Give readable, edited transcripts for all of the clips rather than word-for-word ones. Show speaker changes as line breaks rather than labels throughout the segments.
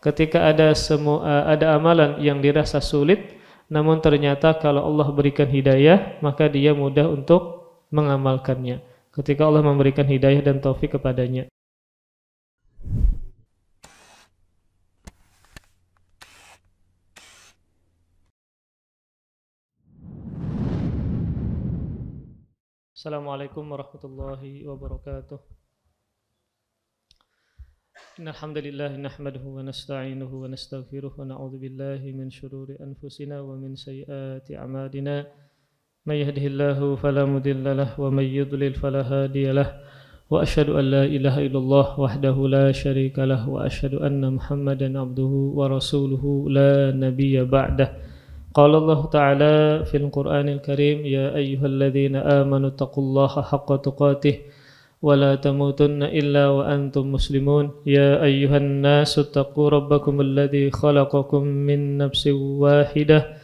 Ketika ada amalan yang dirasa sulit, namun ternyata kalau Allah berikan hidayah, maka dia mudah untuk mengamalkannya. Ketika Allah memberikan hidayah dan taufik kepadanya. Assalamualaikum warahmatullahi wabarakatuh. Innal hamdalillah nahmaduhu wa nasta'inuhu wa nastaghfiruh wa na'udzu billahi min shururi anfusina wa min sayyiati a'malina. May yahdihillahu fala mudilla lahu wa may yudlil fala hadiya lahu. Wa asyhadu an la ilaha illallah wahdahu la syarika lahu wa asyhadu anna Muhammadan abduhu wa rasuluhu la nabiyya ba'dah. Qala Allah Ta'ala fil Qur'anil Karim, ya ayyuhalladzina amanu taqullaha haqqa tuqatih wa la tamutunna illa wa antum muslimun. Ya ayyuhan nasu taqu rabbakum alladzi khalaqakum min nafsin wahidah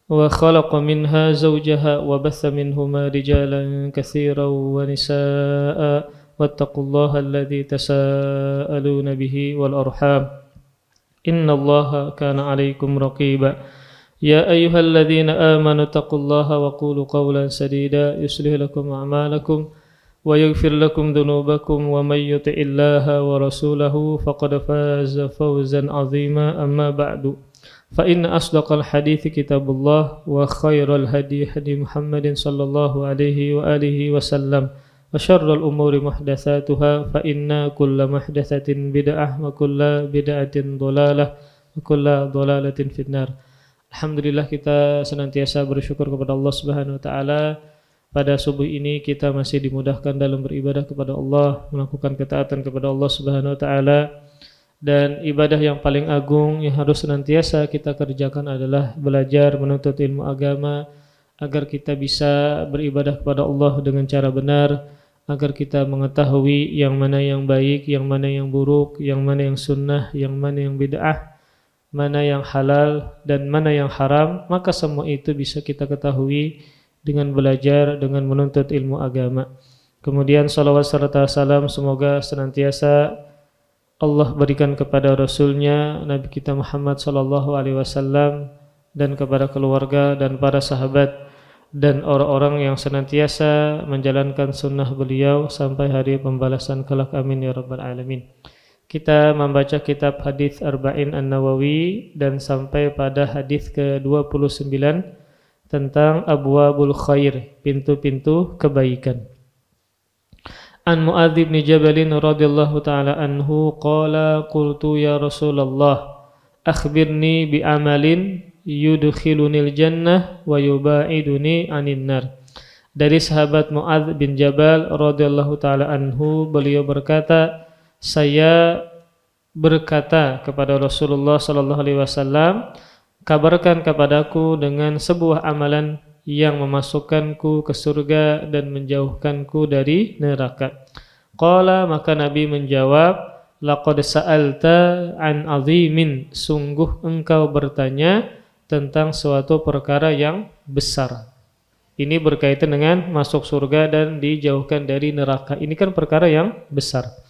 wa khalaqa minha zawjaha wa batha minhuma rijalan katsiran wa nisaa'a wattaqullaha alladzi tasaaluna bihi wal arham innallaha kana 'alaikum raqiba. Ya ayyuhalladzina amanu taqullaha wa qulu qawlan sadida yuslih lakum a'malakum wa yaghfir lakum dhunubakum wa may yuti'illaha wa rasulahu faqad faza fawzan 'azima. Amma ba'du, fa inna asdaqal hadithi kitabullah wa khairal hadi hadi Muhammadin sallallahu alaihi wa alihi wasallam wa syarrul umuri muhdatsatuha fa inna kulla muhdatsatin bid'ah wa kulla bid'atin dhalalah wa kulla dhalalatin finnar. Alhamdulillah, kita senantiasa bersyukur kepada Allah Subhanahu wa taala. Pada subuh ini kita masih dimudahkan dalam beribadah kepada Allah, melakukan ketaatan kepada Allah Subhanahu wa taala. Dan ibadah yang paling agung yang harus senantiasa kita kerjakan adalah belajar menuntut ilmu agama agar kita bisa beribadah kepada Allah dengan cara benar, agar kita mengetahui yang mana yang baik, yang mana yang buruk, yang mana yang sunnah, yang mana yang bid'ah, mana yang halal dan mana yang haram. Maka semua itu bisa kita ketahui dengan belajar, dengan menuntut ilmu agama. Kemudian salawat serta salam semoga senantiasa Allah berikan kepada Rasulnya Nabi kita Muhammad sallallahu alaihi wasallam dan kepada keluarga dan para sahabat dan orang-orang yang senantiasa menjalankan sunnah beliau sampai hari pembalasan kelak. Amin ya rabbal alamin. Kita membaca kitab hadis Arba'in An-Nawawi dan sampai pada hadis ke-29 tentang abwabul khair, pintu-pintu kebaikan. An Mu'adz bin Jabal radhiyallahu taala anhu qala qultu ya Rasulullah akhbirni bi amalin yudkhilunil jannah wa yubaiduni 'anil nar. Dari sahabat Mu'adz bin Jabal radhiyallahu taala anhu, beliau berkata, saya berkata kepada Rasulullah sallallahu alaihi wasallam, kabarkan kepadaku dengan sebuah amalan yang memasukkanku ke surga dan menjauhkanku dari neraka. Qala, maka Nabi menjawab, laqad sa'alta an azimin, sungguh engkau bertanya tentang suatu perkara yang besar. Ini berkaitan dengan masuk surga dan dijauhkan dari neraka. Ini kan perkara yang besar.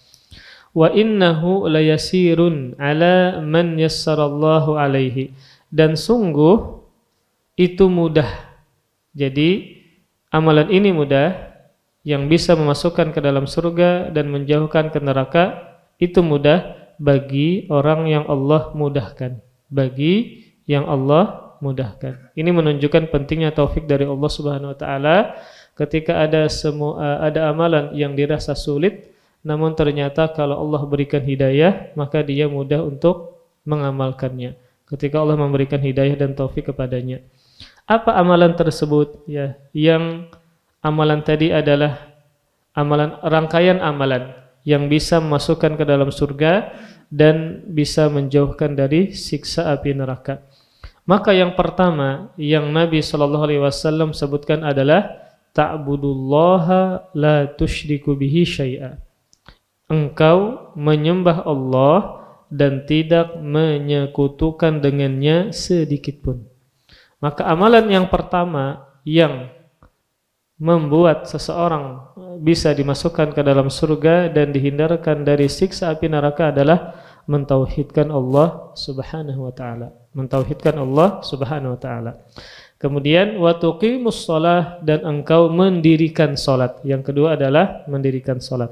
Wa innahu layasirun ala man yassarallahu alaihi, dan sungguh itu mudah. Jadi amalan ini mudah, yang bisa memasukkan ke dalam surga dan menjauhkan ke neraka, itu mudah bagi orang yang Allah mudahkan. Bagi yang Allah mudahkan. Ini menunjukkan pentingnya taufik dari Allah Subhanahu wa taala. Ketika ada amalan yang dirasa sulit, namun ternyata kalau Allah berikan hidayah, maka dia mudah untuk mengamalkannya. Ketika Allah memberikan hidayah dan taufik kepadanya. Apa amalan tersebut? Ya, yang amalan tadi adalah rangkaian amalan yang bisa memasukkan ke dalam surga dan bisa menjauhkan dari siksa api neraka. Maka yang pertama yang Nabi sallallahu alaihi wasallam sebutkan adalah ta'budullaha la tusyriku bihi syai'a. Engkau menyembah Allah dan tidak menyekutukan dengannya sedikit pun. Maka amalan yang pertama yang membuat seseorang bisa dimasukkan ke dalam surga dan dihindarkan dari siksa api neraka adalah mentauhidkan Allah Subhanahu wa taala. Mentauhidkan Allah Subhanahu wa taala. Kemudian wa tuqimus shalah, dan engkau mendirikan salat. Yang kedua adalah mendirikan salat.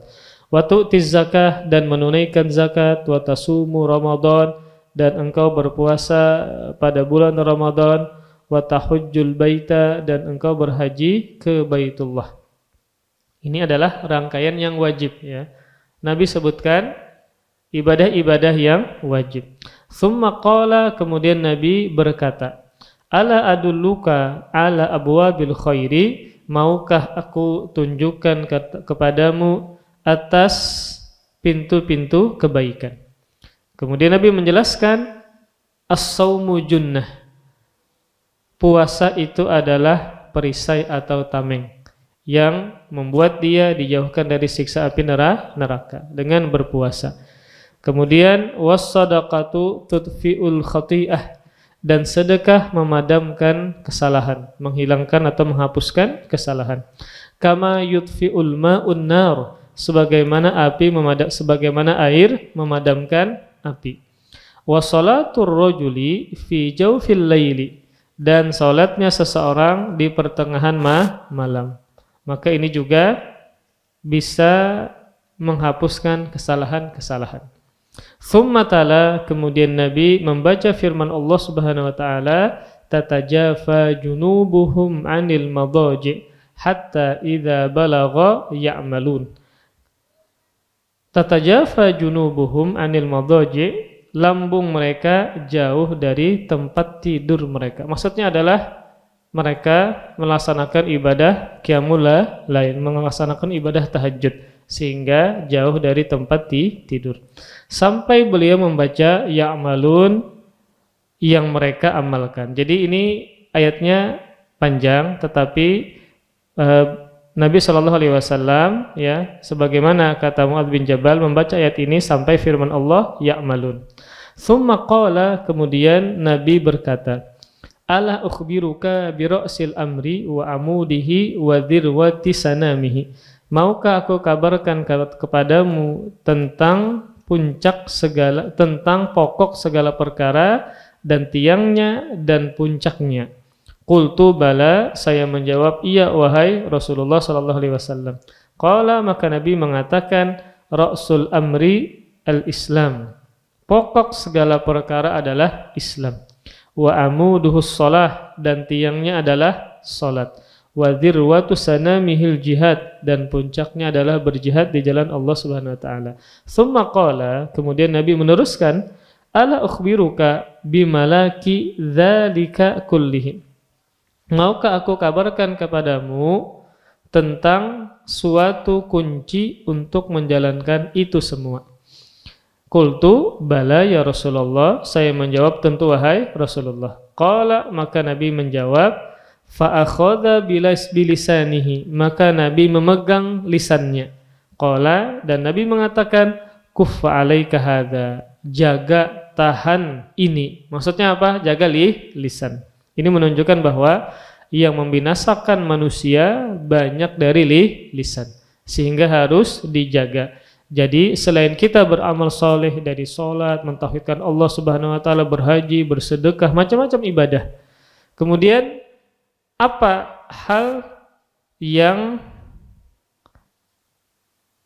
Wa tu'tiz zakah, dan menunaikan zakat. Wa tasumu Ramadan, dan engkau berpuasa pada bulan Ramadan. Wa tahujjul baita, dan engkau berhaji ke Baitullah. Ini adalah rangkaian yang wajib ya. Nabi sebutkan ibadah-ibadah yang wajib. Tsumma qala, kemudian Nabi berkata, ala adulluka ala abwabil khairi, maukah aku tunjukkan kepadamu atas pintu-pintu kebaikan. Kemudian Nabi menjelaskan, as-saumu junnah, puasa itu adalah perisai atau tameng yang membuat dia dijauhkan dari siksa api neraka dengan berpuasa. Kemudian was-sadaqatu tudfi'ul khati'ah, dan sedekah memadamkan kesalahan, menghilangkan atau menghapuskan kesalahan. Kama yudfi'ul ma'un nar, sebagaimana air memadamkan api. Wa shalatur rajuli fi jawfil laili, dan salatnya seseorang di pertengahan malam. Maka ini juga bisa menghapuskan kesalahan-kesalahan. Tsumma tala, kemudian Nabi membaca firman Allah Subhanahu wa taala, tatajafa junubuhum 'anil madaji hatta idza balagha ya'malun. Tatajafa junubuhum 'anil madaji, lambung mereka jauh dari tempat tidur mereka. Maksudnya adalah mereka melaksanakan ibadah qiyamul lail, melaksanakan ibadah tahajud, sehingga jauh dari tempat tidur. Sampai beliau membaca ya'malun, yang mereka amalkan. Jadi ini ayatnya panjang, tetapi Nabi SAW ya, sebagaimana kata Mu'adz bin Jabal, membaca ayat ini sampai firman Allah ya'malun. Tsumma qala, kemudian Nabi berkata, ala ukhbiruka bi ra'sil amri wa amudihi wa dhirwati sanamihi. Maukah aku kabarkan kepadamu tentang tentang pokok segala perkara dan tiangnya dan puncaknya. Qultu bala, saya menjawab iya wahai Rasulullah sallallahu alaihi wasallam. Qala, maka Nabi mengatakan, ra'sul amri al-Islam. Pokok segala perkara adalah Islam. Wa amuduhus shalah, dan tiangnya adalah salat. Wa dzirwatu sanamihil jihad, dan puncaknya adalah berjihad di jalan Allah Subhanahu wa taala. Tsumma qala, kemudian Nabi meneruskan, ala ukhbiruka bimalaki dzalika kullihi. Maukah aku kabarkan kepadamu tentang suatu kunci untuk menjalankan itu semua? Qultu bala ya Rasulullah, saya menjawab tentu wahai Rasulullah. Qala, maka Nabi menjawab, fa akhadha bilisanihi, maka Nabi memegang lisannya. Qala, dan Nabi mengatakan, kuffa alaika hadza, jaga, tahan ini. Maksudnya apa? Jaga lisan. Ini menunjukkan bahwa yang membinasakan manusia banyak dari lisan, sehingga harus dijaga. Jadi selain kita beramal soleh dari sholat, mentauhidkan Allah Subhanahu wa taala, berhaji, bersedekah, macam-macam ibadah. Kemudian apa hal yang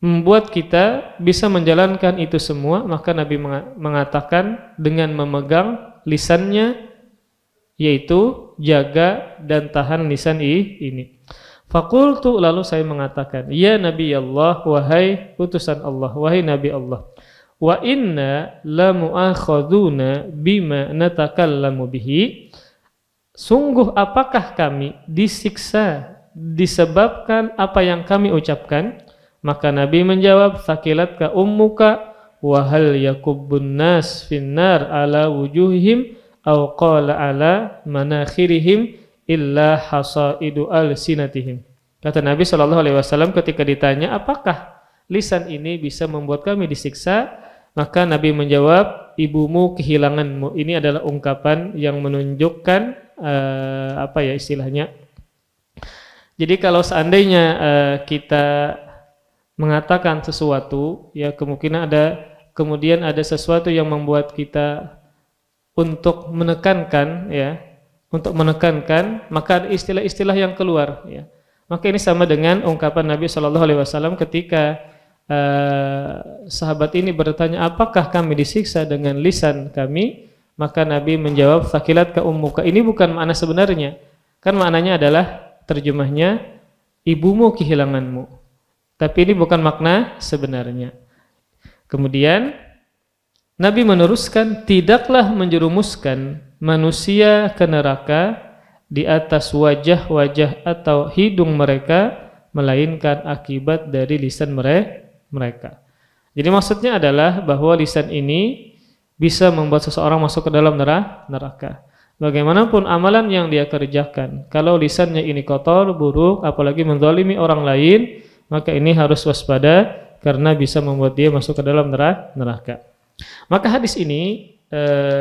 membuat kita bisa menjalankan itu semua? Maka Nabi mengatakan dengan memegang lisannya, yaitu jaga dan tahan lisan ini. Faqultu, lalu saya mengatakan, ya Nabi Allah, wahai utusan Allah, wahai Nabi Allah, wa inna la mu'akhaduna bima natakallamu bihi, sungguh apakah kami disiksa disebabkan apa yang kami ucapkan? Maka Nabi menjawab, thaqilatka ummuka wa hal yakubbun nas finnar ala wujuhihim aw qala ala manakhirihim illa hasaidu alsinatihim. Kata Nabi SAW ketika ditanya, apakah lisan ini bisa membuat kami disiksa? Maka Nabi menjawab, ibumu kehilanganmu. Ini adalah ungkapan yang menunjukkan istilahnya. Jadi kalau seandainya kita mengatakan sesuatu, ya kemungkinan ada kemudian ada sesuatu yang membuat kita untuk menekankan, ya, untuk menekankan, maka ada istilah-istilah yang keluar, ya. Maka ini sama dengan ungkapan Nabi SAW ketika sahabat ini bertanya, apakah kami disiksa dengan lisan kami? Maka Nabi menjawab, thaqilat ka ummuka. Ini bukan makna sebenarnya. Kan maknanya adalah terjemahnya ibumu kehilanganmu. Tapi ini bukan makna sebenarnya. Kemudian Nabi meneruskan, tidaklah menjerumuskan manusia ke neraka di atas wajah-wajah atau hidung mereka, melainkan akibat dari lisan mereka. Jadi maksudnya adalah bahwa lisan ini bisa membuat seseorang masuk ke dalam neraka. Bagaimanapun amalan yang dia kerjakan, kalau lisannya ini kotor, buruk, apalagi menzalimi orang lain, maka ini harus waspada karena bisa membuat dia masuk ke dalam neraka. Maka hadis ini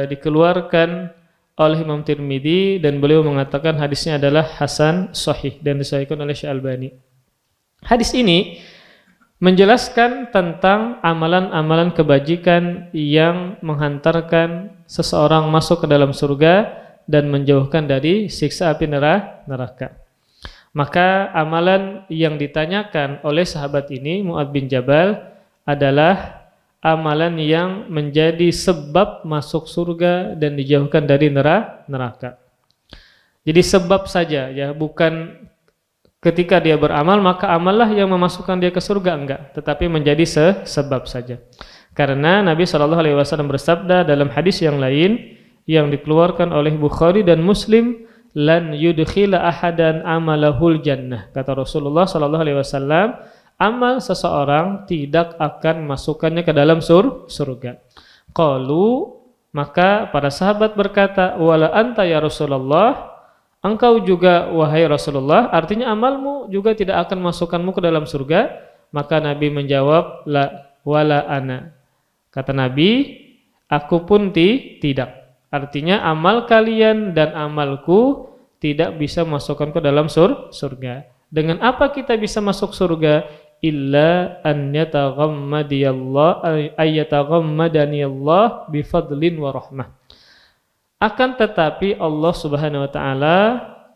dikeluarkan oleh Imam Tirmidzi dan beliau mengatakan hadisnya adalah hasan sahih dan disahihkan oleh Syekh Albani. Hadis ini menjelaskan tentang amalan-amalan kebajikan yang menghantarkan seseorang masuk ke dalam surga dan menjauhkan dari siksa api neraka. Maka amalan yang ditanyakan oleh sahabat ini, Mu'adz bin Jabal, adalah amalan yang menjadi sebab masuk surga dan dijauhkan dari neraka. Jadi sebab saja, ya, bukan ketika dia beramal maka amallah yang memasukkan dia ke surga, enggak, tetapi menjadi sebab saja. Karena Nabi SAW bersabda dalam hadis yang lain yang dikeluarkan oleh Bukhari dan Muslim, lan yudkhila ahadan amalahul jannah. Kata Rasulullah SAW, amal seseorang tidak akan masukkannya ke dalam surga. Qalu, maka para sahabat berkata, wala anta ya Rasulullah, engkau juga wahai Rasulullah, artinya amalmu juga tidak akan masukkanmu ke dalam surga. Maka Nabi menjawab, la wala ana. Kata Nabi, aku pun tidak. Artinya amal kalian dan amalku tidak bisa masukkan ke dalam surga. Dengan apa kita bisa masuk surga? Illa an yataghammadani Allah bifadlin wa rahmah. Akan tetapi Allah Subhanahu wa taala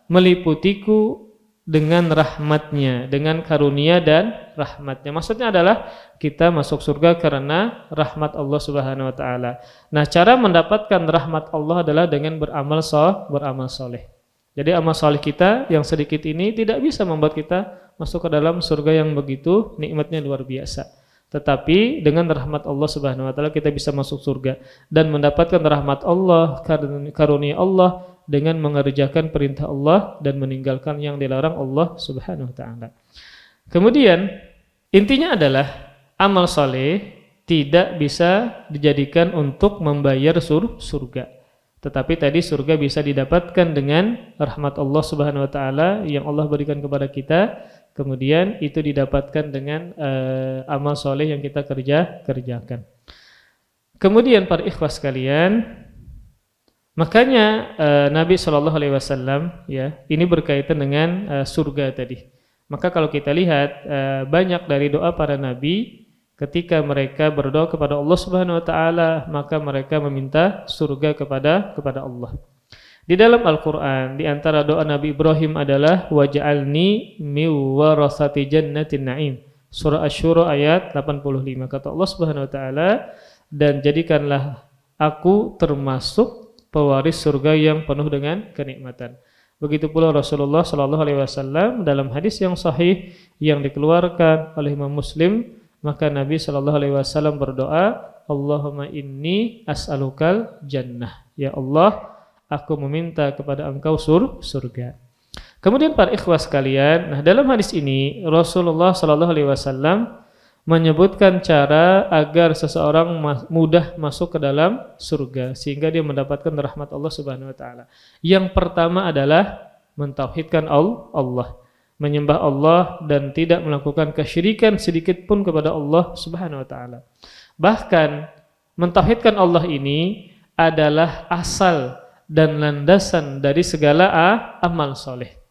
meliputiku dengan rahmatnya, dengan karunia dan rahmatnya. Maksudnya adalah kita masuk surga karena rahmat Allah Subhanahu wa taala. Nah, cara mendapatkan rahmat Allah adalah dengan beramal soleh. Jadi amal soleh kita yang sedikit ini tidak bisa membuat kita masuk ke dalam surga yang begitu nikmatnya luar biasa. Tetapi dengan rahmat Allah Subhanahu wa taala kita bisa masuk surga dan mendapatkan rahmat Allah, karunia Allah dengan mengerjakan perintah Allah dan meninggalkan yang dilarang Allah Subhanahu wa taala. Kemudian intinya adalah amal soleh tidak bisa dijadikan untuk membayar surga. Tetapi tadi surga bisa didapatkan dengan rahmat Allah Subhanahu wa taala yang Allah berikan kepada kita. Kemudian itu didapatkan dengan amal soleh yang kita kerjakan. Kemudian para ikhwas sekalian, makanya Nabi SAW, ya, ini berkaitan dengan surga tadi. Maka kalau kita lihat banyak dari doa para nabi ketika mereka berdoa kepada Allah Subhanahu wa taala, maka mereka meminta surga kepada Allah. Di dalam Al-Qur'an di antara doa Nabi Ibrahim adalah waj'alni min warasati jannatin na'im. Surah Asy-Syura ayat 85. Kata Allah Subhanahu wa taala, dan jadikanlah aku termasuk pewaris surga yang penuh dengan kenikmatan. Begitu pula Rasulullah sallallahu alaihi wasallam dalam hadis yang sahih yang dikeluarkan oleh Imam Muslim, maka Nabi sallallahu alaihi wasallam berdoa, Allahumma inni as'alukal jannah. Ya Allah, aku meminta kepada engkau surga. Kemudian para ikhwas sekalian, nah dalam hadis ini Rasulullah sallallahu alaihi wasallam menyebutkan cara agar seseorang mudah masuk ke dalam surga sehingga dia mendapatkan rahmat Allah Subhanahu wa taala. Yang pertama adalah mentauhidkan Allah, menyembah Allah dan tidak melakukan kesyirikan sedikit pun kepada Allah Subhanahu wa taala. Bahkan mentauhidkan Allah ini adalah asal dan landasan dari segala amal soleh.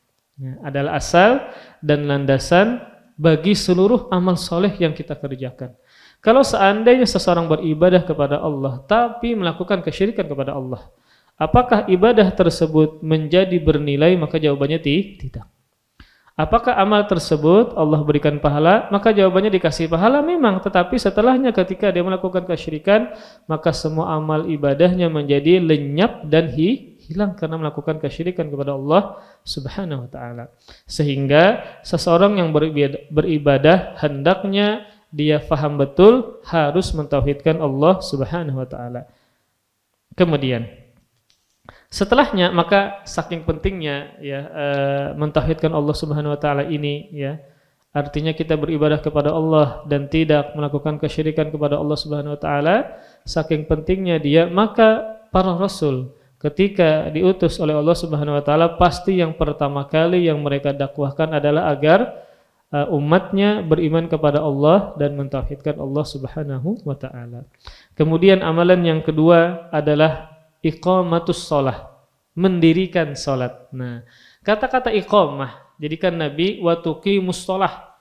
Adalah asal dan landasan bagi seluruh amal soleh yang kita kerjakan. Kalau seandainya seseorang beribadah kepada Allah tapi melakukan kesyirikan kepada Allah, apakah ibadah tersebut menjadi bernilai? Maka jawabannya tidak. Apakah amal tersebut Allah berikan pahala? Maka jawabannya dikasih pahala memang, tetapi setelahnya ketika dia melakukan kesyirikan, maka semua amal ibadahnya menjadi lenyap dan hilang karena melakukan kesyirikan kepada Allah Subhanahu wa taala. Sehingga seseorang yang beribadah hendaknya dia faham betul harus mentauhidkan Allah Subhanahu wa taala. Kemudian setelahnya, maka saking pentingnya mentauhidkan Allah Subhanahu wa taala ini, artinya kita beribadah kepada Allah dan tidak melakukan kesyirikan kepada Allah Subhanahu wa taala. Saking pentingnya dia, maka para rasul ketika diutus oleh Allah Subhanahu wa taala, pasti yang pertama kali yang mereka dakwahkan adalah agar umatnya beriman kepada Allah dan mentauhidkan Allah Subhanahu wa taala. Kemudian amalan yang kedua adalah iqamatus shalah, mendirikan salat. Nah, kata-kata iqamah, jadikan Nabi wa tuqimus shalah.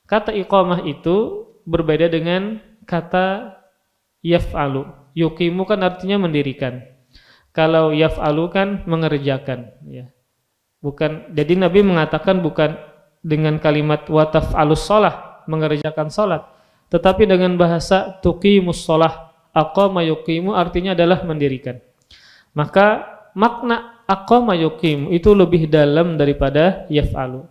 Kata iqamah itu berbeda dengan kata yaf'alu. Yuqimu kan artinya mendirikan. Kalau yaf'alu kan mengerjakan, Bukan, jadi Nabi mengatakan bukan dengan kalimat wa taf'alus shalah, mengerjakan salat, tetapi dengan bahasa tuqimus shalah. Aqama yuqimu artinya adalah mendirikan. Maka makna aqama yuqimu itu lebih dalam daripada yaf'alu.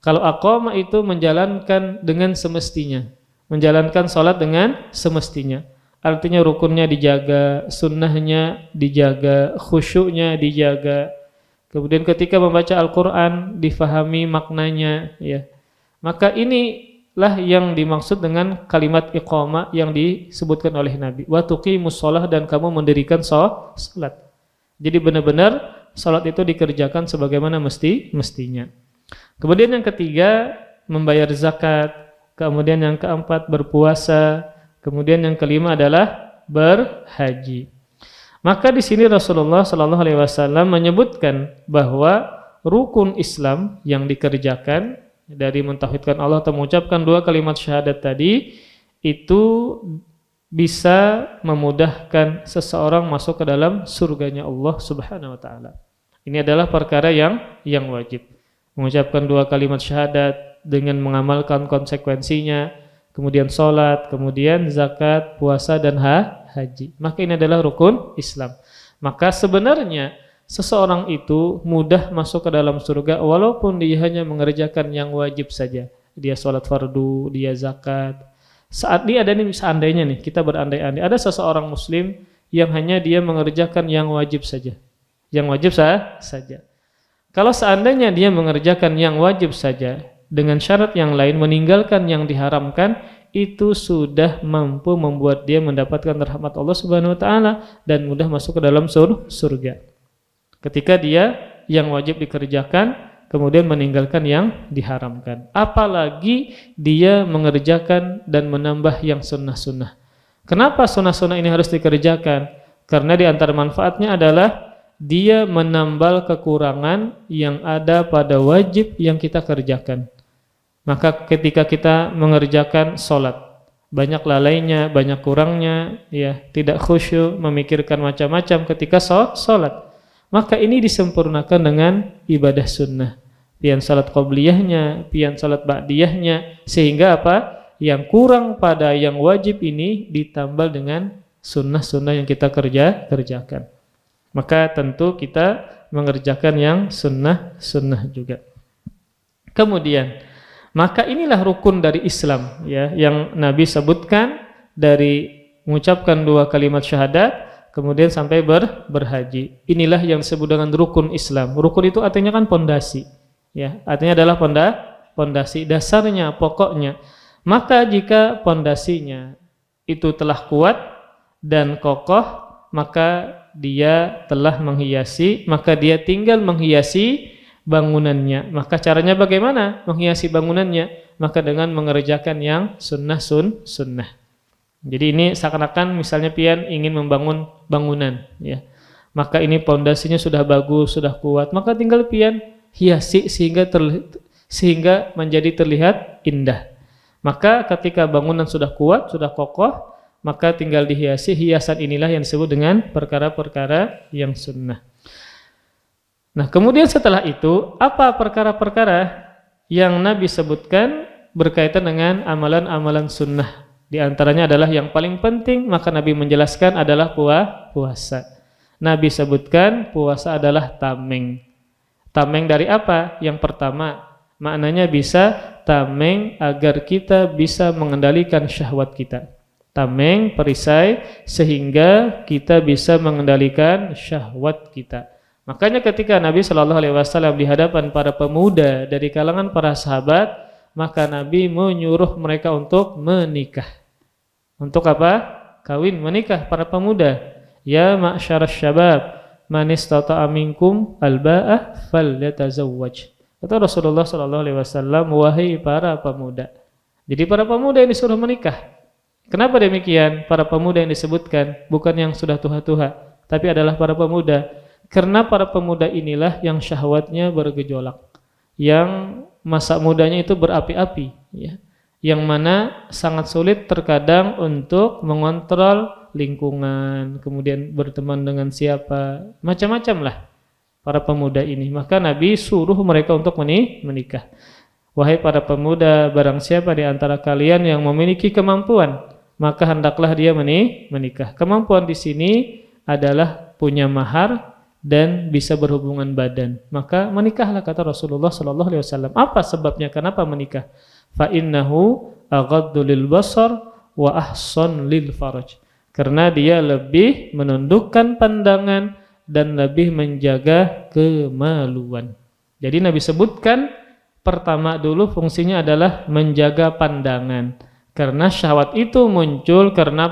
Kalau aqama itu menjalankan dengan semestinya, menjalankan salat dengan semestinya. Artinya rukunnya dijaga, sunnahnya dijaga, khusyuknya dijaga. Kemudian ketika membaca Al-Quran difahami maknanya, Maka inilah yang dimaksud dengan kalimat iqamah yang disebutkan oleh Nabi. Wa tuqimus shalah, dan kamu mendirikan salat. Jadi benar-benar salat itu dikerjakan sebagaimana mestinya. Kemudian yang ketiga, membayar zakat. Kemudian yang keempat, berpuasa. Kemudian yang kelima adalah berhaji. Maka di sini Rasulullah Shallallahu Alaihi Wasallam menyebutkan bahwa rukun Islam yang dikerjakan dari mentauhidkan Allah atau mengucapkan dua kalimat syahadat tadi itu bisa memudahkan seseorang masuk ke dalam surganya Allah Subhanahu Wa Taala. Ini adalah perkara yang wajib. Mengucapkan dua kalimat syahadat dengan mengamalkan konsekuensinya, kemudian sholat, kemudian zakat, puasa dan haji. Maka ini adalah rukun Islam. Maka sebenarnya seseorang itu mudah masuk ke dalam surga walaupun dia hanya mengerjakan yang wajib saja. Dia sholat fardu, dia zakat. Saat ini ada nih, seandainya nih, kita berandai-andai, ada seseorang muslim yang hanya dia mengerjakan yang wajib saja. Yang wajib saja. Kalau seandainya dia mengerjakan yang wajib saja dengan syarat yang lain, meninggalkan yang diharamkan, itu sudah mampu membuat dia mendapatkan rahmat Allah Subhanahu wa taala dan mudah masuk ke dalam surga. Ketika dia yang wajib dikerjakan kemudian meninggalkan yang diharamkan. Apalagi dia mengerjakan dan menambah yang sunnah-sunnah. Kenapa sunnah-sunnah ini harus dikerjakan? Karena di antara manfaatnya adalah dia menambal kekurangan yang ada pada wajib yang kita kerjakan. Maka ketika kita mengerjakan sholat, banyak lalainya, banyak kurangnya, tidak khusyuk, memikirkan macam-macam ketika sholat. Maka ini disempurnakan dengan ibadah sunnah. Pian sholat qobliyahnya, pian sholat ba'diyahnya, sehingga apa? Yang kurang pada yang wajib ini ditambal dengan sunnah-sunnah yang kita kerjakan. Maka tentu kita mengerjakan yang sunnah juga. Kemudian, maka inilah rukun dari Islam, yang Nabi sebutkan dari mengucapkan dua kalimat syahadat, kemudian sampai berhaji. Inilah yang disebut dengan rukun Islam. Rukun itu artinya kan pondasi, artinya adalah pondasi, dasarnya, pokoknya. Maka jika pondasinya itu telah kuat dan kokoh, maka dia telah menghiasi, maka dia tinggal menghiasi bangunannya. Maka caranya bagaimana menghiasi bangunannya? Maka dengan mengerjakan yang sunnah. Jadi ini seakan-akan misalnya pian ingin membangun bangunan, maka ini pondasinya sudah bagus, sudah kuat, maka tinggal pian hiasi sehingga menjadi terlihat indah. Maka ketika bangunan sudah kuat, sudah kokoh, maka tinggal dihiasi. Hiasan inilah yang disebut dengan perkara-perkara yang sunnah. Nah, kemudian setelah itu, apa perkara-perkara yang Nabi sebutkan berkaitan dengan amalan-amalan sunnah? Di antaranya adalah yang paling penting, maka Nabi menjelaskan adalah puasa. Nabi sebutkan puasa adalah tameng. Tameng dari apa? Yang pertama, maknanya bisa tameng agar kita bisa mengendalikan syahwat kita. Tameng, perisai, sehingga kita bisa mengendalikan syahwat kita. Makanya ketika Nabi Shallallahu Alaihi Wasallam di hadapan para pemuda dari kalangan para sahabat, maka Nabi menyuruh mereka untuk menikah. Untuk apa? Kawin, menikah para pemuda. Ya ma'syarasy syabab, man istata'a minkum alba'ah falyatazawwaj. Kata Rasulullah Shallallahu Alaihi Wasallam, wahai para pemuda. Jadi para pemuda yang disuruh menikah. Kenapa demikian? Para pemuda yang disebutkan bukan yang sudah tua-tua, tapi adalah para pemuda. Karena para pemuda inilah yang syahwatnya bergejolak, yang masa mudanya itu berapi-api, ya. Yang mana sangat sulit terkadang untuk mengontrol lingkungan, kemudian berteman dengan siapa, macam-macam lah para pemuda ini. Maka Nabi suruh mereka untuk menikah. Wahai para pemuda, barang siapa di antara kalian yang memiliki kemampuan, maka hendaklah dia menikah. Kemampuan di sini adalah punya mahar dan bisa berhubungan badan. Maka menikahlah, kata Rasulullah sallallahu alaihi wasallam. Apa sebabnya? Kenapa menikah? Fa innahu aghaddu lil basar wa ahsan lil faraj. Karena dia lebih menundukkan pandangan dan lebih menjaga kemaluan. Jadi Nabi sebutkan pertama dulu fungsinya adalah menjaga pandangan. Karena syahwat itu muncul karena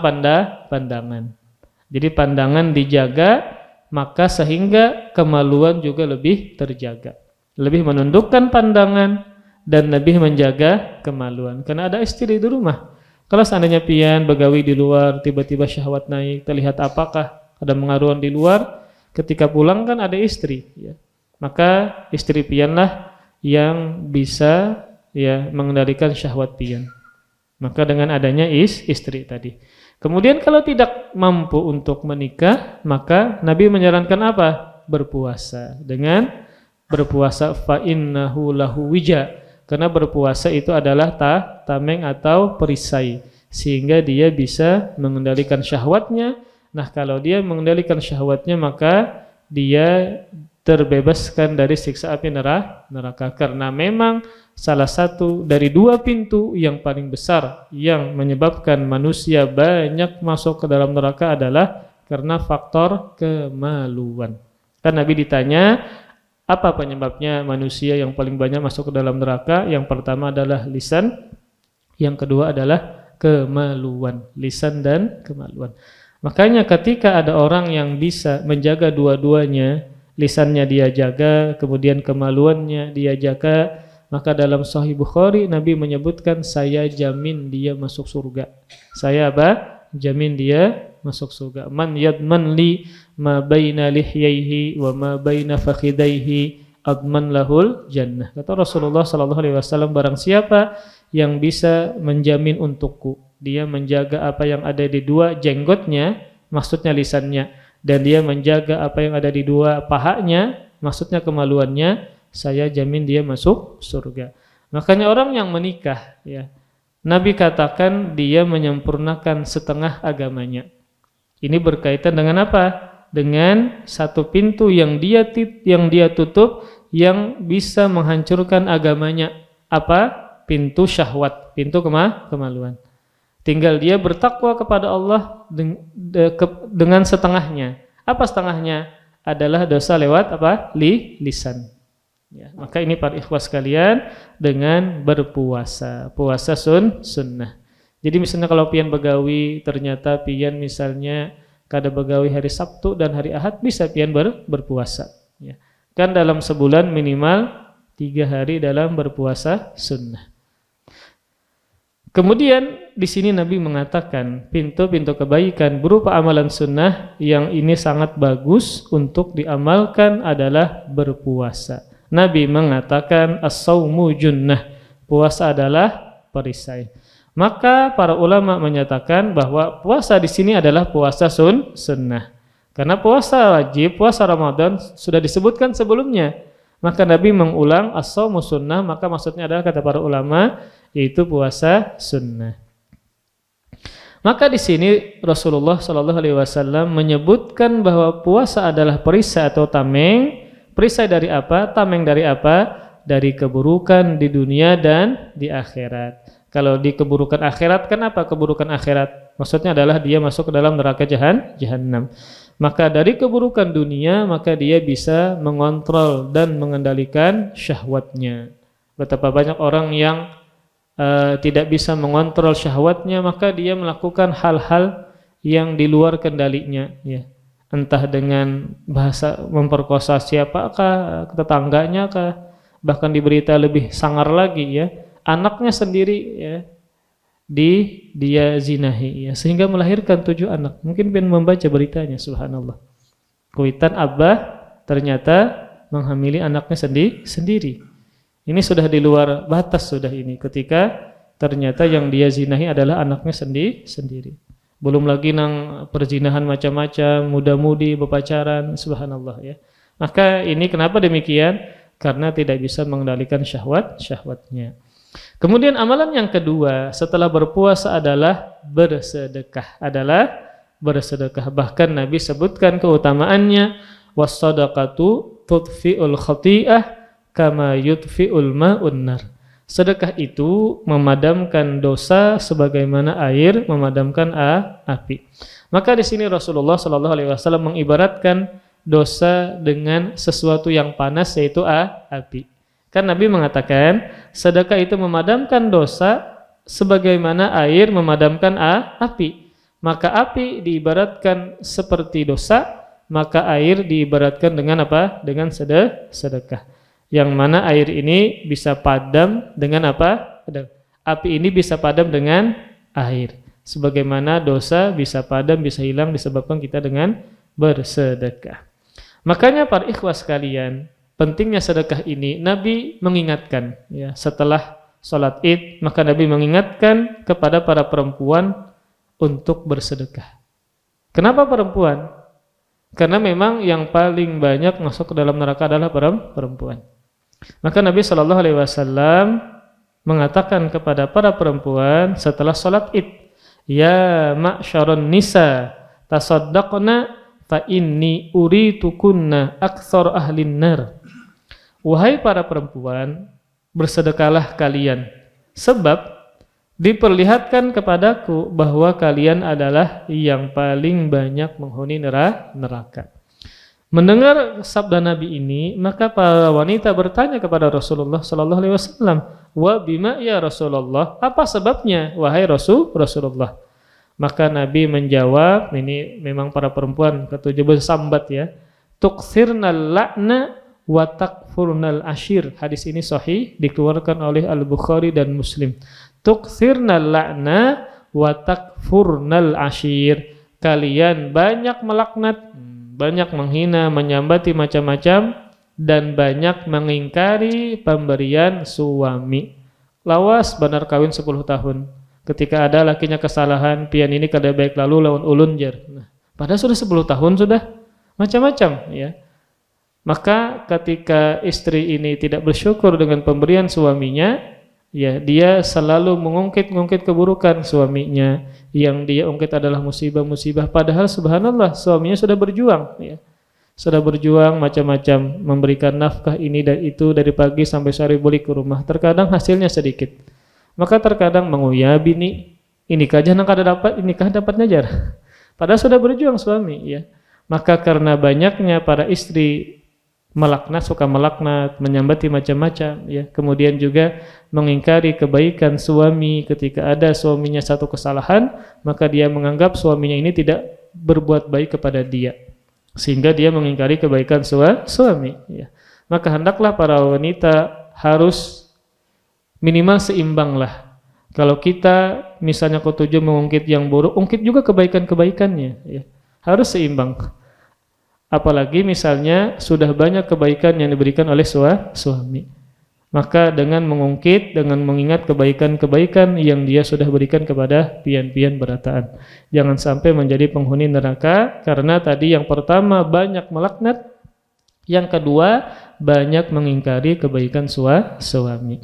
pandangan. Jadi pandangan dijaga, maka sehingga kemaluan juga lebih terjaga. Lebih menundukkan pandangan dan lebih menjaga kemaluan. Karena ada istri di rumah. Kalau seandainya pian begawi di luar, tiba-tiba syahwat naik, terlihat apakah ada pengaruhan di luar, ketika pulang kan ada istri, ya. Maka istri pianlah yang bisa, ya, mengendalikan syahwat pian. Maka dengan adanya istri tadi. Kemudian kalau tidak mampu untuk menikah, maka Nabi menyarankan apa? Berpuasa. Dengan berpuasa fa innahu lahu wija. Karena berpuasa itu adalah tameng atau perisai, sehingga dia bisa mengendalikan syahwatnya. Nah, kalau dia mengendalikan syahwatnya, maka dia terbebaskan dari siksa api neraka. Karena memang salah satu dari dua pintu yang paling besar yang menyebabkan manusia banyak masuk ke dalam neraka adalah karena faktor kemaluan. Kan Nabi ditanya, apa penyebabnya manusia yang paling banyak masuk ke dalam neraka? Yang pertama adalah lisan, yang kedua adalah kemaluan. Lisan dan kemaluan. Makanya ketika ada orang yang bisa menjaga dua-duanya, lisannya dia jaga, kemudian kemaluannya dia jaga, maka dalam Sahih Bukhari Nabi menyebutkan, saya jamin dia masuk surga. Saya apa? Jamin dia masuk surga. Man yadman li ma baina lihyaihi wa ma baina fakhidaihi adman lahul jannah. Kata Rasulullah sallallahu alaihi wasallam, barang siapa yang bisa menjamin untukku, dia menjaga apa yang ada di dua jenggotnya, maksudnya lisannya, dan dia menjaga apa yang ada di dua pahanya, maksudnya kemaluannya, saya jamin dia masuk surga. Makanya orang yang menikah, ya, Nabi katakan dia menyempurnakan setengah agamanya. Ini berkaitan dengan apa? Dengan satu pintu yang dia tutup yang bisa menghancurkan agamanya. Apa? Pintu syahwat, pintu kemaluan. Tinggal dia bertakwa kepada Allah dengan setengahnya. Apa setengahnya? Adalah dosa lewat apa? Lisan. Ya, maka ini para ikhwas sekalian, dengan berpuasa, puasa sunnah. Jadi misalnya kalau pian begawi, ternyata pian misalnya kada begawi hari Sabtu dan hari Ahad, bisa pian berpuasa. Ya. Kan dalam sebulan minimal 3 hari dalam berpuasa sunnah. Kemudian di sini Nabi mengatakan pintu-pintu kebaikan berupa amalan sunnah yang ini sangat bagus untuk diamalkan adalah berpuasa. Nabi mengatakan as-saumu junnah, puasa adalah perisai. Maka para ulama menyatakan bahwa puasa di sini adalah puasa sunnah. Karena puasa wajib, puasa Ramadan sudah disebutkan sebelumnya. Maka Nabi mengulang as-shaumu sunnah, maka maksudnya adalah kata para ulama yaitu puasa sunnah. Maka di sini Rasulullah Shallallahu Alaihi Wasallam menyebutkan bahwa puasa adalah perisai atau tameng. Perisai dari apa? Tameng dari apa? Dari keburukan di dunia dan di akhirat. Kalau di keburukan akhirat, kenapa keburukan akhirat? Maksudnya adalah dia masuk ke dalam neraka jahanam. Maka dari keburukan dunia, maka dia bisa mengontrol dan mengendalikan syahwatnya. Betapa banyak orang yang tidak bisa mengontrol syahwatnya, maka dia melakukan hal-hal yang di luar kendalinya, ya. Entah dengan bahasa memperkosa siapakah, tetangganya kah, bahkan di berita lebih sangar lagi, ya. Anaknya sendiri, ya, dia zinahi, ya, sehingga melahirkan 7 anak. Mungkin pengen membaca beritanya, subhanallah. Kuitan abah ternyata menghamili anaknya sendiri. Ini sudah di luar batas sudah ini, ketika ternyata yang dia zinahi adalah anaknya sendiri. Belum lagi nang perzinahan macam-macam, muda-mudi berpacaran, subhanallah, ya. Maka ini kenapa demikian? Karena tidak bisa mengendalikan syahwatnya. Kemudian amalan yang kedua setelah berpuasa adalah bersedekah. Bahkan Nabi sebutkan keutamaannya, was-shadaqatu tudfi'ul khati'ah kama yudfi'ul ma'un nar. Sedekah itu memadamkan dosa sebagaimana air memadamkan api. Maka di sini Rasulullah Shallallahu Alaihi Wasallam mengibaratkan dosa dengan sesuatu yang panas, yaitu api. Kan Nabi mengatakan sedekah itu memadamkan dosa sebagaimana air memadamkan api. Maka api diibaratkan seperti dosa, maka air diibaratkan dengan apa? Dengan sedekah. Yang mana air ini bisa padam dengan apa? Api ini bisa padam dengan air. Sebagaimana dosa bisa padam, bisa hilang disebabkan kita dengan bersedekah. Makanya para ikhwas sekalian, pentingnya sedekah ini Nabi mengingatkan, ya, setelah sholat Id, maka Nabi mengingatkan kepada para perempuan untuk bersedekah. Kenapa perempuan? Karena memang yang paling banyak masuk ke dalam neraka adalah perempuan. Maka Nabi Shallallahu Alaihi Wasallam mengatakan kepada para perempuan setelah sholat Id, ya ma'syaron nisa tasaddaqna fa inni uritukunna aktsar ahlin nar. Wahai para perempuan, bersedekahlah kalian, sebab diperlihatkan kepadaku bahwa kalian adalah yang paling banyak menghuni neraka. Mendengar sabda Nabi ini, maka para wanita bertanya kepada Rasulullah Sallallahu Alaihi Wasallam, wa bima ya Rasulullah, apa sebabnya wahai Rasulullah? Maka Nabi menjawab, ini memang para perempuan ketujuh bersambat, ya, tukthirnal la'na wa takfurnal ashir. Hadis ini sahih, dikeluarkan oleh Al-Bukhari dan Muslim. Tukthirnal la'na wa takfurnal ashir. Kalian banyak melaknat, banyak menghina, menyambati macam-macam, dan banyak mengingkari pemberian suami. Lawas benar kawin 10 tahun. Ketika ada lakinya kesalahan, pian ini kada baik lalu lawan ulun jar. Nah, padahal sudah 10 tahun sudah macam-macam, ya. Maka ketika istri ini tidak bersyukur dengan pemberian suaminya, ya, dia selalu mengungkit-ungkit keburukan suaminya. Yang dia ungkit adalah musibah-musibah, padahal subhanallah suaminya sudah berjuang, ya. Sudah berjuang macam-macam, memberikan nafkah ini dan itu dari pagi sampai sore balik ke rumah. Terkadang hasilnya sedikit. Maka terkadang menguya bini, ini kah nang kada dapat, ini kah dapat ngajar. Padahal sudah berjuang suami, ya. Maka karena banyaknya para istri melaknat, suka melaknat, menyambati macam-macam, ya. Kemudian juga mengingkari kebaikan suami. Ketika ada suaminya satu kesalahan, maka dia menganggap suaminya ini tidak berbuat baik kepada dia, sehingga dia mengingkari kebaikan suami, ya. Maka hendaklah para wanita harus minimal seimbang lah. Kalau kita misalnya ketujuh mengungkit yang buruk, ungkit juga kebaikan-kebaikannya, ya. Harus seimbang. Apalagi misalnya sudah banyak kebaikan yang diberikan oleh suami. Maka dengan mengungkit, dengan mengingat kebaikan-kebaikan yang dia sudah berikan kepada pian-pian berataan. Jangan sampai menjadi penghuni neraka, karena tadi yang pertama banyak melaknat, yang kedua banyak mengingkari kebaikan suami.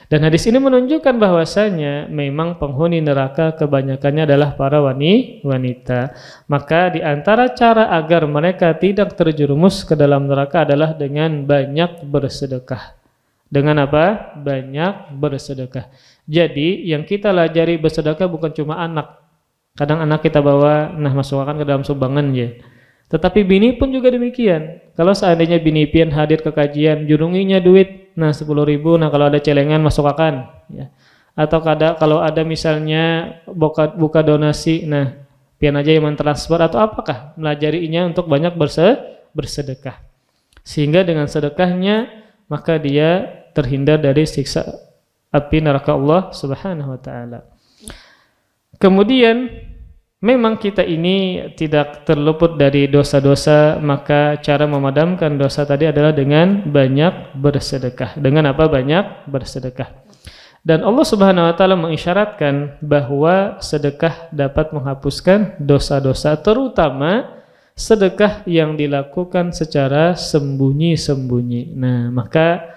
Dan hadis ini menunjukkan bahwasanya memang penghuni neraka kebanyakannya adalah para wanita. Maka di antara cara agar mereka tidak terjerumus ke dalam neraka adalah dengan banyak bersedekah. Dengan apa? Banyak bersedekah. Jadi yang kita pelajari bersedekah bukan cuma anak. Kadang anak kita bawa, masukkan ke dalam sumbangan ya. Tetapi bini pun juga demikian. Kalau seandainya bini pian hadir ke kajian, jurunginya duit, 10.000, kalau ada celengan masukkan. Ya. Atau kalau ada misalnya buka donasi, pian aja yang mentransfer atau apakah melajarinya untuk banyak bersedekah. Sehingga dengan sedekahnya maka dia terhindar dari siksa api neraka Allah Subhanahu wa taala. Kemudian memang kita ini tidak terluput dari dosa-dosa, maka cara memadamkan dosa tadi adalah dengan banyak bersedekah. Dengan apa? Banyak bersedekah. Dan Allah Subhanahu wa taala mengisyaratkan bahwa sedekah dapat menghapuskan dosa-dosa, terutama sedekah yang dilakukan secara sembunyi-sembunyi. Maka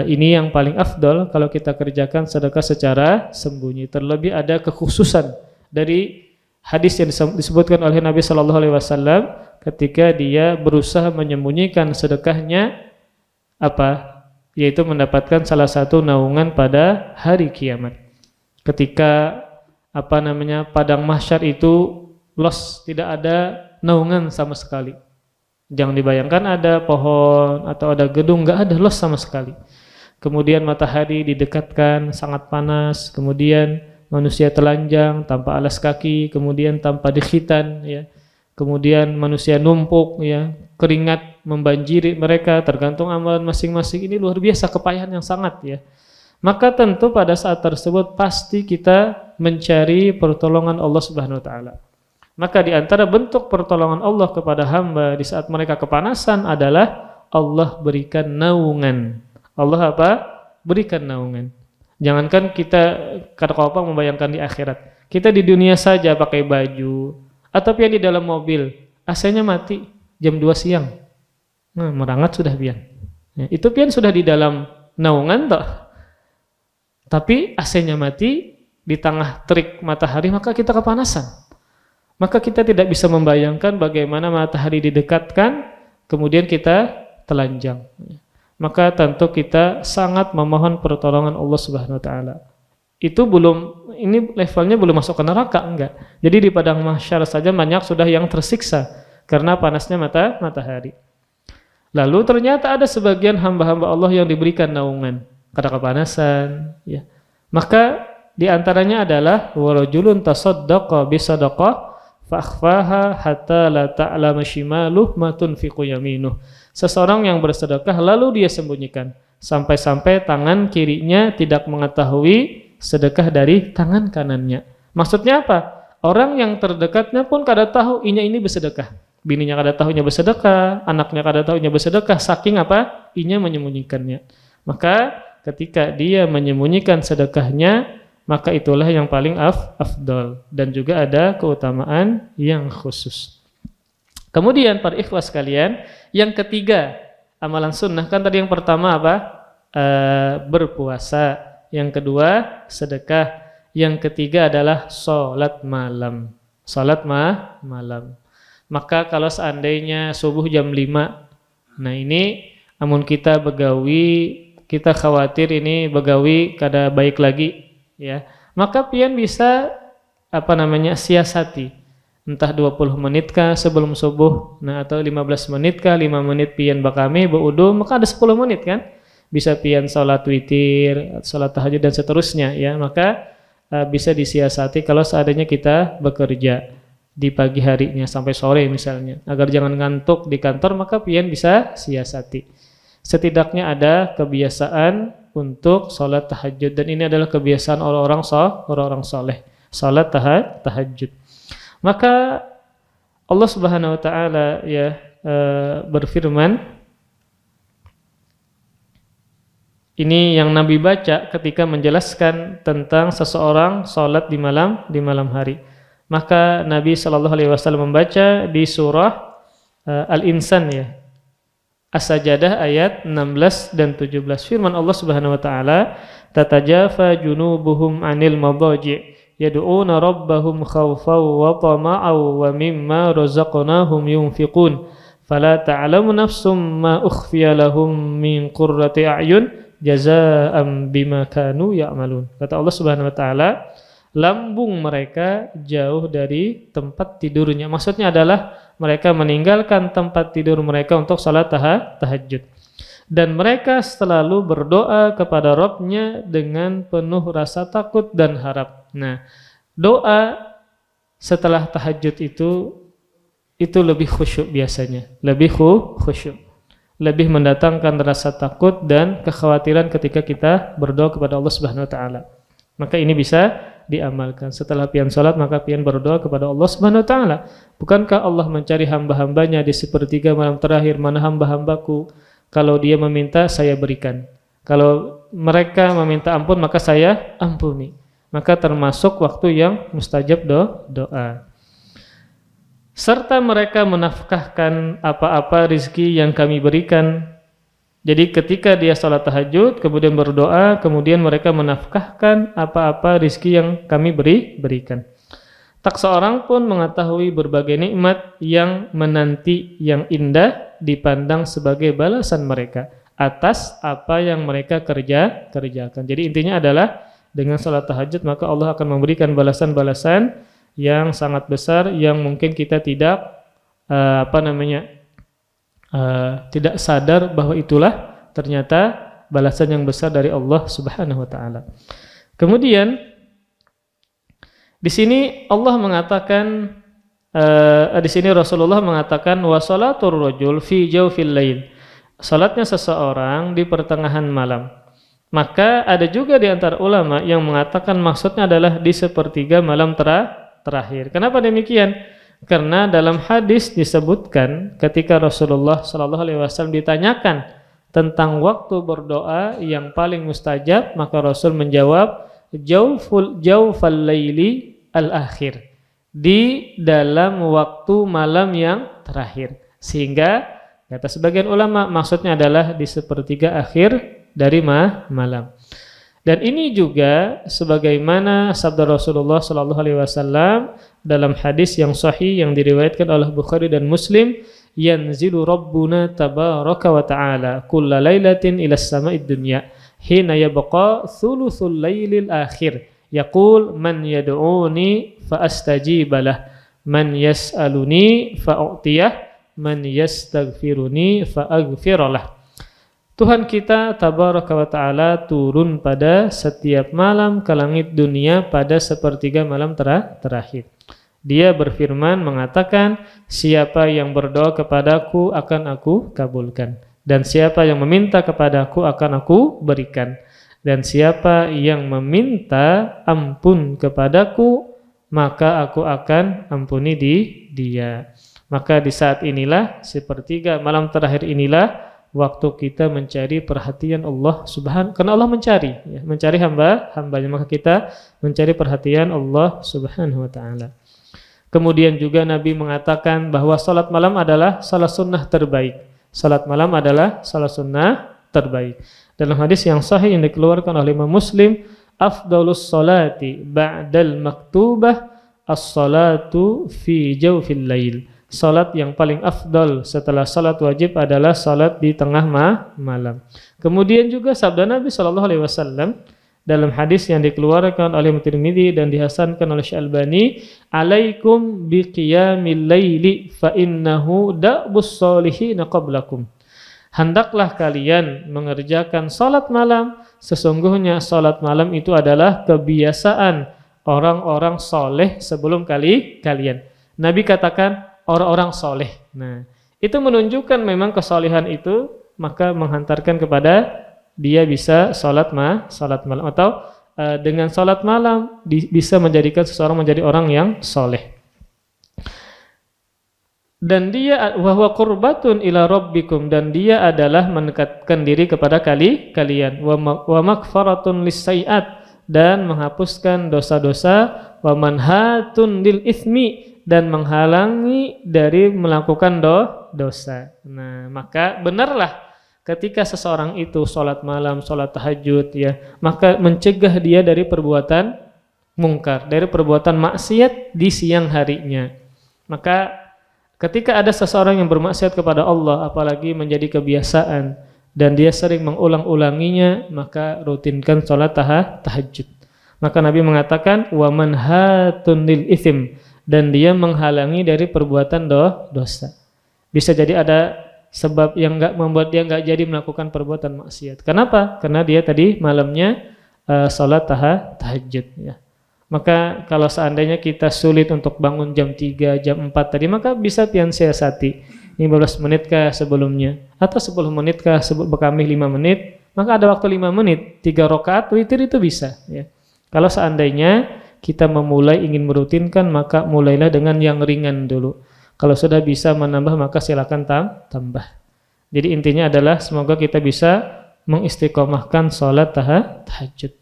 ini yang paling afdol kalau kita kerjakan sedekah secara sembunyi. Terlebih ada kekhususan dari hadis yang disebutkan oleh Nabi Shallallahu Alaihi Wasallam ketika dia berusaha menyembunyikan sedekahnya, yaitu mendapatkan salah satu naungan pada hari kiamat. Ketika padang mahsyar itu los, tidak ada naungan sama sekali. Jangan dibayangkan ada pohon atau ada gedung, nggak ada, los sama sekali. Kemudian matahari didekatkan, sangat panas. Kemudian manusia telanjang tanpa alas kaki, kemudian tanpa dikhitan, ya. Kemudian manusia numpuk, ya, keringat membanjiri mereka, tergantung amalan masing-masing. Ini luar biasa kepayahan yang sangat, ya. Maka tentu pada saat tersebut pasti kita mencari pertolongan Allah Subhanahu wa taala. Maka di antara bentuk pertolongan Allah kepada hamba di saat mereka kepanasan adalah Allah berikan naungan. Allah berikan naungan. Jangankan kita kata-kata membayangkan di akhirat. Kita di dunia saja pakai baju atau pian di dalam mobil, AC-nya mati jam 2 siang. Merangat sudah pian. Ya, itu pian sudah di dalam naungan toh. Tapi AC-nya mati di tengah terik matahari, maka kita kepanasan. Maka kita tidak bisa membayangkan bagaimana matahari didekatkan, kemudian kita telanjang. Maka tentu kita sangat memohon pertolongan Allah Subhanahu wa taala. Itu ini levelnya belum masuk ke neraka, enggak. Jadi di padang mahsyar saja banyak sudah yang tersiksa karena panasnya matahari. Lalu ternyata ada sebagian hamba-hamba Allah yang diberikan naungan karena kepanasan, ya. Maka di antaranya adalah warajulun tasaddaqa bisadaqah fakhfaha hatta la ta'lama shimaluh ma tunfiqu yaminuh. Seseorang yang bersedekah lalu dia sembunyikan sampai-sampai tangan kirinya tidak mengetahui sedekah dari tangan kanannya. Maksudnya apa? Orang yang terdekatnya pun kada tahu ini bersedekah. Bininya kada tahunya bersedekah, anaknya kada tahunya bersedekah, saking inya menyembunyikannya. Maka ketika dia menyembunyikan sedekahnya, maka itulah yang paling afdal dan juga ada keutamaan yang khusus. Kemudian para ikhwas sekalian, yang ketiga amalan sunnah, kan tadi yang pertama berpuasa, yang kedua sedekah, yang ketiga adalah sholat malam. Sholat malam. Maka kalau seandainya subuh jam 5, ini amun kita begawi, kita khawatir ini begawi kada baik lagi, ya, maka pian bisa siasati, entah 20 menit kah sebelum subuh, atau 15 menit kah, 5 menit pian bakami berudu, maka ada 10 menit kan, bisa pian salat witir, salat tahajud dan seterusnya, ya. Maka bisa disiasati kalau seandainya kita bekerja di pagi harinya sampai sore misalnya, agar jangan ngantuk di kantor, maka pian bisa siasati. Setidaknya ada kebiasaan untuk sholat tahajud, dan ini adalah kebiasaan orang-orang soleh, sholat tahajud. Maka Allah Subhanahu wa taala berfirman, Ini yang Nabi baca ketika menjelaskan tentang seseorang sholat di malam hari. Maka Nabi SAW membaca di surah Al-Insan ya, As-Sajdah ayat 16 dan 17. Firman Allah Subhanahu wa taala, "Tatajafa junubuhum 'anil madaji' yad'una rabbahum khawfan wa tama'an wa mimma razaqnahum yunfiqun. Fala ta'lamu nafsum ma ukhfiya lahum min qurrati a'yun jazaa'an bima kanu ya'malun." Kata Allah Subhanahu wa taala, lambung mereka jauh dari tempat tidurnya. Maksudnya adalah mereka meninggalkan tempat tidur mereka untuk salat tahajud. Dan mereka selalu berdoa kepada Rabb-nya dengan penuh rasa takut dan harap. Nah, doa setelah tahajud itu lebih khusyuk biasanya, lebih khusyuk. Lebih mendatangkan rasa takut dan kekhawatiran ketika kita berdoa kepada Allah Subhanahu wa taala. Maka ini bisa diamalkan. Setelah pian salat maka pian berdoa kepada Allah Subhanahu wa taala. Bukankah Allah mencari hamba-hambanya di sepertiga malam terakhir, mana hamba-hambaku? Kalau dia meminta, saya berikan. Kalau mereka meminta ampun, maka saya ampuni. Maka termasuk waktu yang mustajab doa. Serta mereka menafkahkan apa-apa rizki yang kami berikan. Jadi ketika dia salat tahajud, kemudian berdoa, kemudian mereka menafkahkan apa-apa rizki yang kami berikan. Tak seorang pun mengetahui berbagai nikmat yang menanti, yang indah dipandang sebagai balasan mereka atas apa yang mereka kerjakan. Jadi intinya adalah dengan salat tahajud maka Allah akan memberikan balasan-balasan yang sangat besar yang mungkin kita tidak tidak sadar bahwa itulah ternyata balasan yang besar dari Allah Subhanahu wa taala. Kemudian di sini Allah mengatakan di sini Rasulullah mengatakan wa salatur rajul fi jawfil lail. Salatnya seseorang di pertengahan malam. Maka ada juga di antara ulama yang mengatakan maksudnya adalah di sepertiga malam terakhir. Kenapa demikian? Karena dalam hadis disebutkan ketika Rasulullah SAW ditanyakan tentang waktu berdoa yang paling mustajab, maka Rasul menjawab jawfal laili al-akhir, di dalam waktu malam yang terakhir. Sehingga kata sebagian ulama maksudnya adalah di sepertiga akhir dari malam. Dan ini juga sebagaimana sabda Rasulullah SAW dalam hadis yang sahih yang diriwayatkan oleh Bukhari dan Muslim, yanzilu rabbuna tabaraka wa ta'ala kulla lailatin ila as-sama'id dunya hina yabqa thuluthul lailil akhir yaqul man yad'uni fa astajibalah man yas'aluni fa u'tiyah man yastaghfiruni fa aghfiralah. Tuhan kita tabaraka wa ta'ala turun pada setiap malam ke langit dunia pada sepertiga malam terakhir. Dia berfirman mengatakan, siapa yang berdoa kepadaku akan aku kabulkan. Dan siapa yang meminta kepadaku akan aku berikan. Dan siapa yang meminta ampun kepadaku, maka aku akan ampuni dia. Maka di saat inilah, sepertiga malam terakhir inilah, waktu kita mencari perhatian Allah Subhanahu, karena Allah mencari hambanya, maka kita mencari perhatian Allah Subhanahu wa taala. Kemudian juga Nabi mengatakan bahwa salat malam adalah salat sunnah terbaik. Salat malam adalah salat sunnah terbaik. Dalam hadis yang sahih yang dikeluarkan oleh Imam Muslim, afdalus salati ba'dal maktubah as-salatu fi jawfil lail. Salat yang paling afdal setelah salat wajib adalah salat di tengah malam. Kemudian juga sabda Nabi SAW dalam hadis yang dikeluarkan oleh Tirmidzi dan dihasankan oleh Syalbani, alaikum biqiyamil laili fa innahu da'bus sholihin qablakum. Hendaklah kalian mengerjakan salat malam, sesungguhnya salat malam itu adalah kebiasaan orang-orang soleh sebelum kalian. Nabi katakan orang-orang soleh. Nah, itu menunjukkan memang kesolehan itu maka menghantarkan kepada dia bisa salat malam atau dengan salat malam bisa menjadikan seseorang menjadi orang yang soleh. dan dia wa huwa qurbatun ila rabbikum, dan dia adalah mendekatkan diri kepada kalian, wa maghfaratun lis-sayyi'at, dan menghapuskan dosa-dosa, wa manhatun lil itsmi, dan menghalangi dari melakukan dosa. Nah, maka benarlah ketika seseorang itu sholat malam, sholat tahajud, ya, maka mencegah dia dari perbuatan mungkar, dari perbuatan maksiat di siang harinya. Maka ketika ada seseorang yang bermaksiat kepada Allah, apalagi menjadi kebiasaan dan dia sering mengulang-ulanginya, maka rutinkan sholat tahajud. Maka Nabi mengatakan wa manhatun lil itsm, dan dia menghalangi dari perbuatan dosa. Bisa jadi ada sebab yang enggak membuat dia enggak jadi melakukan perbuatan maksiat. Kenapa? Karena dia tadi malamnya sholat tahajud, ya. Maka kalau seandainya kita sulit untuk bangun jam 3, jam 4 tadi, maka bisa pian siasati 15 menit kah sebelumnya, atau 10 menit kah bekami 5 menit, maka ada waktu 5 menit, 3 rakaat witir itu bisa, ya. Kalau seandainya kita memulai ingin merutinkan, maka mulailah dengan yang ringan dulu. Kalau sudah bisa menambah, maka silakan tambah. Jadi intinya adalah semoga kita bisa mengistiqomahkan sholat tahajud.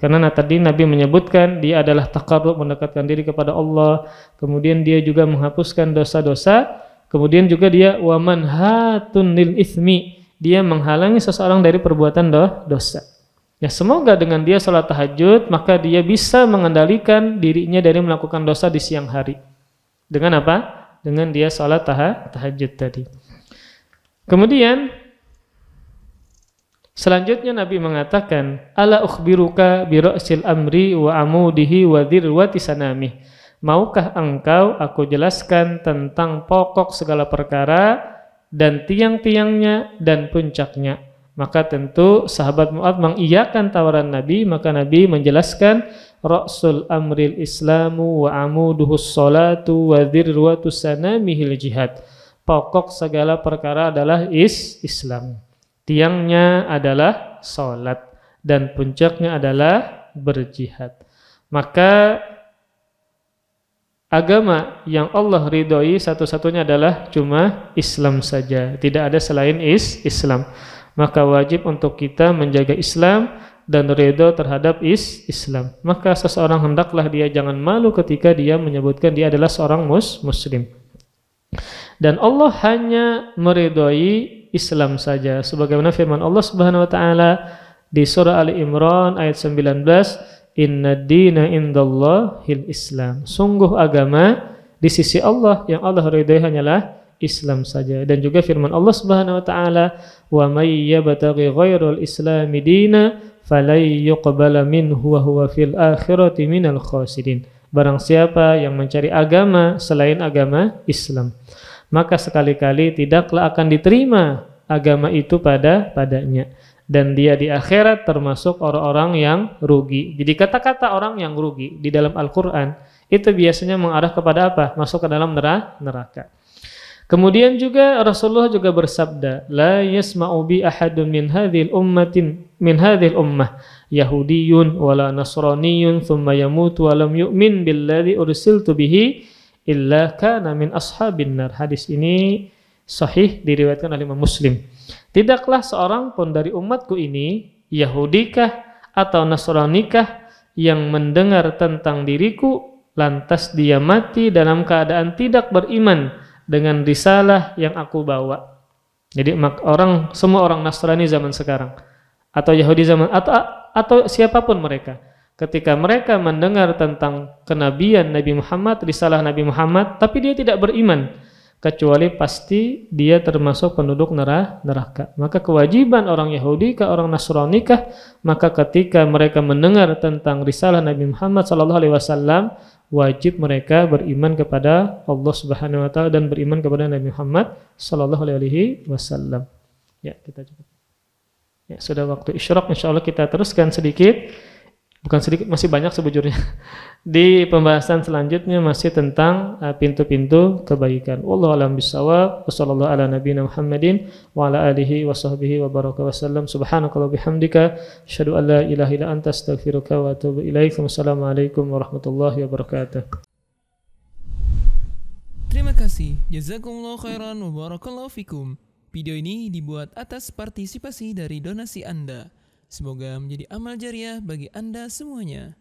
Karena tadi Nabi menyebutkan dia adalah taqarrub, mendekatkan diri kepada Allah, kemudian dia juga menghapuskan dosa-dosa, kemudian juga dia wa manhatun lil itsmi, dia menghalangi seseorang dari perbuatan dosa. Ya, semoga dengan dia salat tahajud maka dia bisa mengendalikan dirinya dari melakukan dosa di siang hari. Dengan apa? Dengan dia salat tahajud tadi. Kemudian selanjutnya Nabi mengatakan, ala ukhbiruka bi ra'sil amri wa amudihi wa dirwati sanamih. Maukah engkau aku jelaskan tentang pokok segala perkara dan tiang-tiangnya dan puncaknya? Maka tentu sahabat Mu'adz mengiyakan tawaran Nabi, maka Nabi menjelaskan ra'sul amril islamu wa amuduhus salatu wa dirwatu sanamihil jihad. Pokok segala perkara adalah Islam. Tiangnya adalah salat dan puncaknya adalah berjihad. Maka agama yang Allah ridhoi satu-satunya adalah cuma Islam saja, tidak ada selain Islam. Maka wajib untuk kita menjaga Islam dan ridho terhadap Islam. Maka seseorang hendaklah dia jangan malu ketika dia menyebutkan dia adalah seorang muslim. Dan Allah hanya meridhoi Islam saja, sebagaimana firman Allah Subhanahu wa taala di surah Ali Imran ayat 19, inna dina indallahil Islam. Sungguh agama di sisi Allah yang Allah ridhai hanyalah Islam saja. Dan juga firman Allah Subhanahu wa taala, wa may yabtaghi ghairal islami dina falay yuqbala minhu wa huwa fil akhirati minal khasirin. Barang siapa yang mencari agama selain agama Islam, maka sekali-kali tidaklah akan diterima agama itu padanya, dan dia di akhirat termasuk orang-orang yang rugi. Jadi kata-kata orang yang rugi di dalam Al-Quran itu biasanya mengarah kepada apa? Masuk ke dalam neraka. Kemudian juga Rasulullah juga bersabda, la yasma'u bi ahadun min hadhil ummah yahudiyyun wala nasraniyyun thumma yamutu wa lam yu'min billadzi ursiltu bihi illa kana min ashabin nar. Hadis ini sahih, diriwayatkan oleh Imam Muslim. Tidaklah seorang pun dari umatku ini, Yahudikah atau Nasranikah, yang mendengar tentang diriku lantas dia mati dalam keadaan tidak beriman dengan risalah yang aku bawa. Jadi semua orang Nasrani zaman sekarang atau Yahudi zaman atau siapapun mereka, ketika mereka mendengar tentang kenabian Nabi Muhammad, risalah Nabi Muhammad, tapi dia tidak beriman, kecuali pasti dia termasuk penduduk neraka. Maka kewajiban orang Yahudi ke orang Nasrani kah, maka ketika mereka mendengar tentang risalah Nabi Muhammad SAW, wajib mereka beriman kepada Allah Subhanahu wa taala dan beriman kepada Nabi Muhammad SAW. Ya, kita cukup. Ya, sudah waktu isyraq, insyaallah kita teruskan sedikit. Bukan sedikit, masih banyak sebujurnya. Di pembahasan selanjutnya masih tentang pintu-pintu kebaikan. Wallahu a'lam bishawab. Wassallallahu ala nabiyina Muhammadin wa ala alihi wa sahbihi wa baraka wasallam. Subhanakallahumma bihamdika asyhadu an la ilaha illa anta astaghfiruka wa atubu ilaik. Wassalamualaikum warahmatullahi wabarakatuh.
Terima kasih. Jazakumullah khairan wa barakallahu fikum. Video ini dibuat atas partisipasi dari donasi Anda. Semoga menjadi amal jariah bagi Anda semuanya.